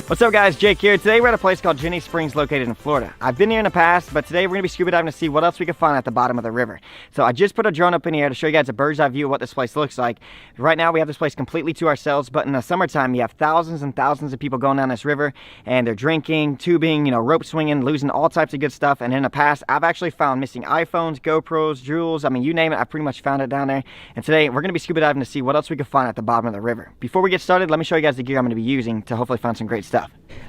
What's up guys, Jake here. Today we're at a place called Jenny Springs located in Florida. I've been here in the past, but today we're gonna be scuba diving to see what else we can find at the bottom of the river. So I just put a drone up in the air to show you guys a bird's eye view of what this place looks like. Right now we have this place completely to ourselves, but in the summertime you have thousands and thousands of people going down this river and they're drinking, tubing, you know, rope swinging, losing all types of good stuff. And in the past, I've actually found missing iPhones, GoPros, jewels, I mean, you name it, I pretty much found it down there. And today we're gonna be scuba diving to see what else we can find at the bottom of the river. Before we get started, let me show you guys the gear I'm gonna be using to hopefully find some great stuff.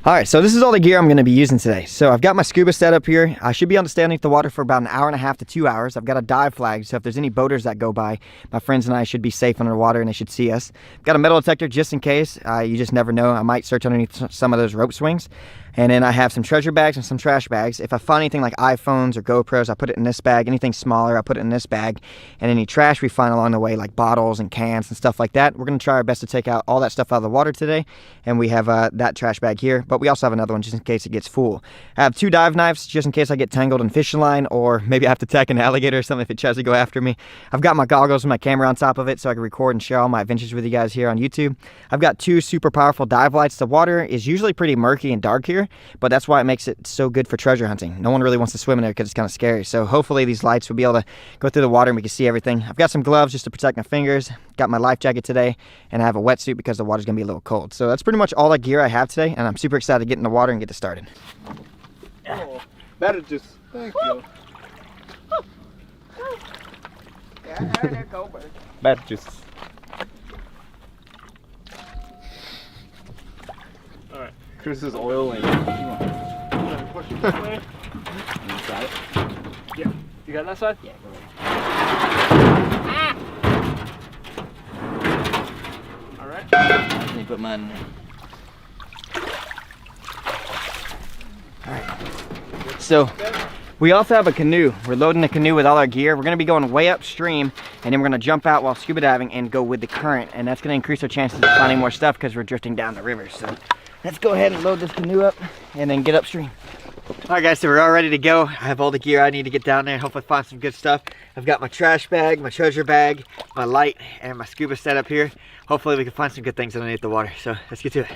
All right, so this is all the gear I'm gonna be using today. So I've got my scuba set up here. I should be able to stay underneath the water for about an hour and a half to 2 hours. I've got a dive flag, so if there's any boaters that go by, my friends and I should be safe underwater and they should see us. I've got a metal detector just in case. You just never know. I might search underneath some of those rope swings. And then I have some treasure bags and some trash bags. If I find anything like iPhones or GoPros, I put it in this bag. Anything smaller, I put it in this bag. And any trash we find along the way, like bottles and cans and stuff like that, we're gonna try our best to take out all that stuff out of the water today. And we have that trash bag here, but we also have another one just in case it gets full. I have 2 dive knives just in case I get tangled in fishing line, or maybe I have to attack an alligator or something if it tries to go after me. I've got my goggles with my camera on top of it so I can record and share all my adventures with you guys here on YouTube. I've got 2 super powerful dive lights. The water is usually pretty murky and dark here, but that's why it makes it so good for treasure hunting. No one really wants to swim in there because it's kind of scary. So hopefully these lights will be able to go through the water and we can see everything. I've got some gloves just to protect my fingers. Got my life jacket today, and I have a wetsuit because the water's gonna be a little cold. So that's pretty much all the gear I have today, and I'm super excited to get in the water and get this started. Oh, better just thank you. Yeah, there go, bird. Better just. All right, Chris's oil and. Push it this way. You got it? Yeah. You got that side? Yeah, go ahead. All right. Let me put mine in there. Alright. So we also have a canoe. We're loading the canoe with all our gear. We're gonna be going way upstream and then we're gonna jump out while scuba diving and go with the current, and that's gonna increase our chances of finding more stuff because we're drifting down the river. So let's go ahead and load this canoe up and then get upstream. Alright guys, so we're all ready to go. I have all the gear I need to get down there and hopefully find some good stuff. I've got my trash bag, my treasure bag, my light, and my scuba set up here. Hopefully we can find some good things underneath the water. So let's get to it.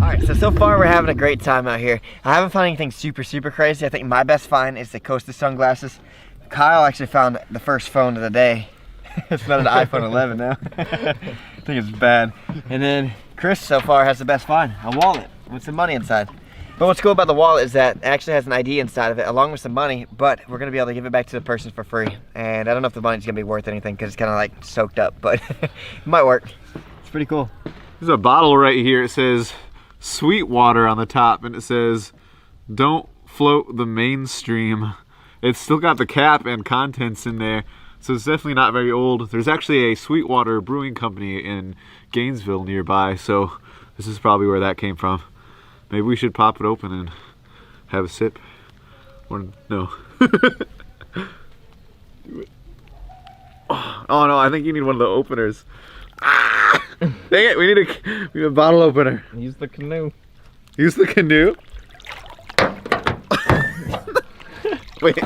Alright, so far we're having a great time out here. I haven't found anything super crazy. I think my best find is the Costa sunglasses. Kyle actually found the first phone of the day. It's not an iPhone 11 now. I think it's bad. And then Chris so far has the best find, a wallet with some money inside. But what's cool about the wallet is that it actually has an ID inside of it along with some money, but we're gonna be able to give it back to the person for free. And I don't know if the money's gonna be worth anything because it's kind of like soaked up, but it might work. It's pretty cool. There's a bottle right here. It says sweet water on the top, and it says don't float the mainstream. It's still got the cap and contents in there, so it's definitely not very old. There's actually a Sweetwater brewing company in Gainesville nearby, so this is probably where that came from. Maybe we should pop it open and have a sip. Or no. Oh no, I think you need one of the openers. Ah! Dang it, we need a bottle opener. Use the canoe. Use the canoe? Wait.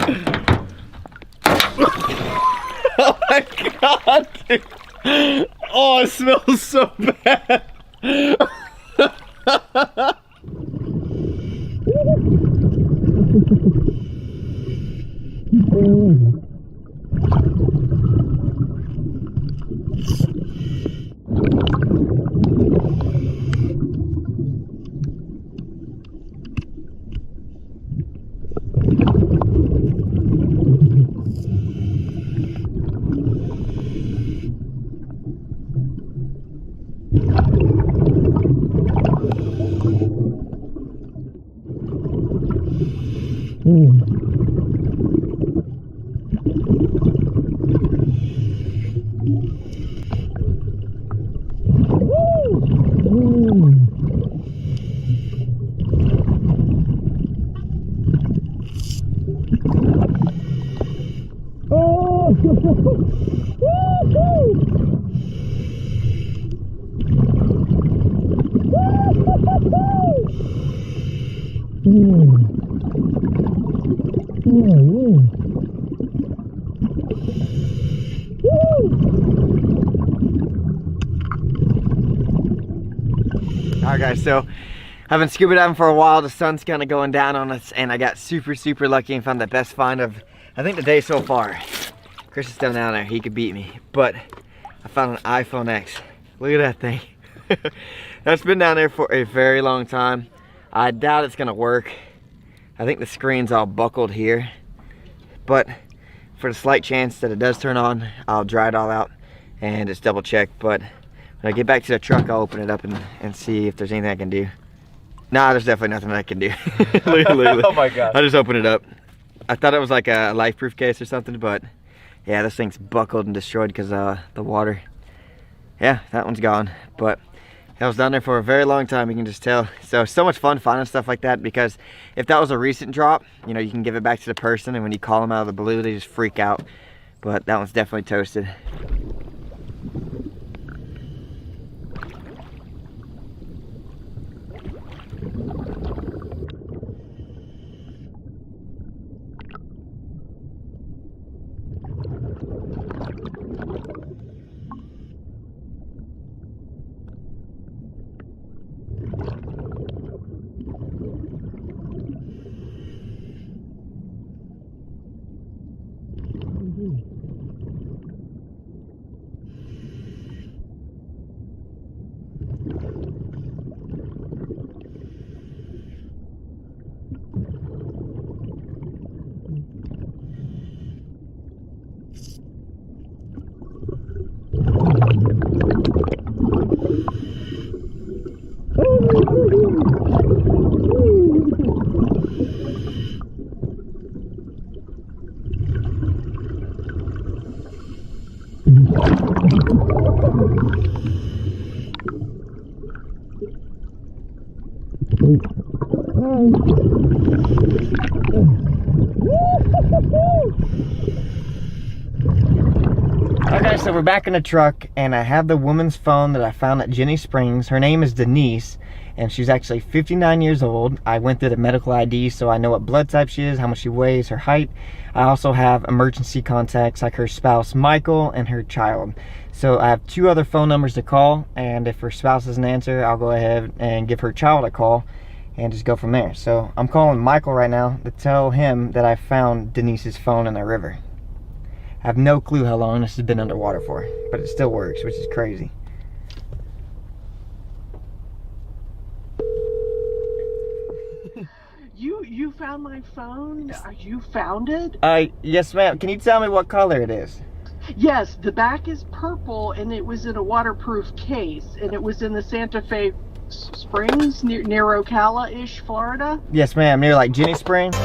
Oh my god, dude. Oh, it smells so bad. Alright guys, so I've been scuba diving for a while. The sun's kind of going down on us, and I got super lucky and found the best find of, I think, the day so far. Chris is still down there, he could beat me, but I found an iPhone X. Look at that thing. That's been down there for a very long time. I doubt it's gonna work. I think the screen's all buckled here, but for the slight chance that it does turn on, I'll dry it all out and just double check. But when I get back to the truck, I'll open it up and see if there's anything I can do. Nah, there's definitely nothing I can do. Look. Oh my god. I just opened it up. I thought it was like a life-proof case or something, but yeah, this thing's buckled and destroyed because the water. Yeah, that one's gone. But I was down there for a very long time, you can just tell. So much fun finding stuff like that, because if that was a recent drop, you know, you can give it back to the person, and when you call them out of the blue, they just freak out. But that one's definitely toasted. Okay, so we're back in the truck, and I have the woman's phone that I found at Jenny Springs. Her name is Denise, and she's actually 59 years old. I went through the medical ID, so I know what blood type she is, how much she weighs, her height. I also have emergency contacts like her spouse Michael and her child. So I have 2 other phone numbers to call, and if her spouse doesn't answer, I'll go ahead and give her child a call and just go from there. So I'm calling Michael right now to tell him that I found Denise's phone in the river. I have no clue how long this has been underwater for, but it still works, which is crazy. You found my phone? You found it? Yes ma'am. Can you tell me what color it is? Yes, the back is purple, and it was in a waterproof case, and it was in the Santa Fe Springs, near Ocala-ish, Florida. Yes ma'am, near like Jenny Springs.